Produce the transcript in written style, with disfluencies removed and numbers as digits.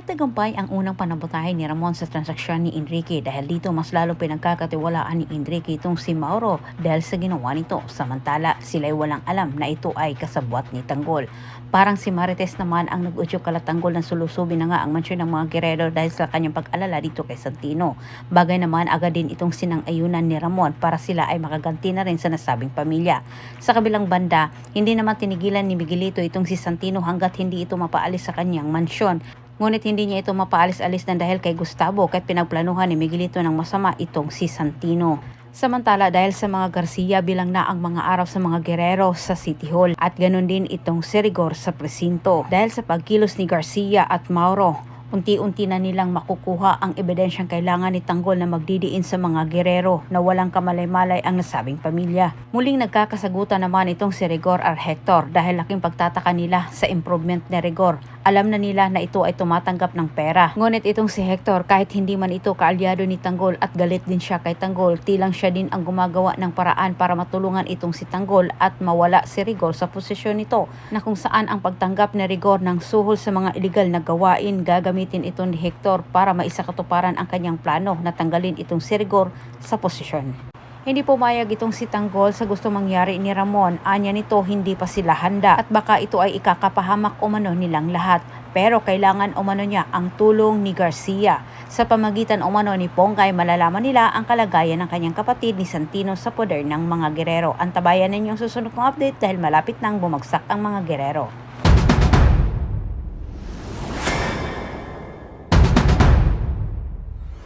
Nagtagumpay ang unang panabutahe ni Ramon sa transaksyon ni Enrique dahil dito mas lalong pinagkakatiwalaan ni Enrique itong si Mauro dahil sa ginawa nito. Samantala, sila'y walang alam na ito ay kasabwat ni Tanggol. Parang si Marites naman ang nag-udyok kala Tanggol na sulusubin na nga ang mansyon ng mga Guerrero dahil sa kanyang pag-alala dito kay Santino. Bagay naman agad din itong sinang-ayunan ni Ramon para sila ay makaganti na rin sa nasabing pamilya. Sa kabilang banda, hindi naman tinigilan ni Miguelito itong si Santino hanggat hindi ito mapaalis sa kanyang mansyon. Ngunit hindi niya ito mapaalis-alis na dahil kay Gustavo kahit pinagplanuhan ni Miguelito ng masama itong si Santino. Samantala dahil sa mga Garcia bilang na ang mga araw sa mga Guerrero sa City Hall at ganun din itong si Rigor sa presinto. Dahil sa pagkilos ni Garcia at Mauro, unti-unti na nilang makukuha ang ebidensyang kailangan ni Tanggol na magdidiin sa mga Guerrero na walang kamalay-malay ang nasabing pamilya. Muling nagkakasagutan naman itong si Rigor at Hector dahil laking pagtataka nila sa improvement ni Rigor. Alam na nila na ito ay tumatanggap ng pera. Ngunit itong si Hector kahit hindi man ito kaalyado ni Tanggol at galit din siya kay Tanggol, tilang siya din ang gumagawa ng paraan para matulungan itong si Tanggol at mawala si Rigor sa posisyon nito na kung saan ang pagtanggap ni Rigor ng suhol sa mga iligal na gawain gagamitin ito ni Hector para maisakatuparan ang kanyang plano na tanggalin itong si Rigor sa posisyon. Hindi pumayag itong si Tanggol sa gusto mangyari ni Ramon. Anya nito hindi pa sila handa at baka ito ay ikakapahamak umano nilang lahat. Pero kailangan umano niya ang tulong ni Garcia. Sa pamagitan umano ni Pongay malalaman nila ang kalagayan ng kanyang kapatid ni Santino sa poder ng mga Guerrero. Antabayan ninyong susunod kong update dahil malapit nang bumagsak ang mga Guerrero.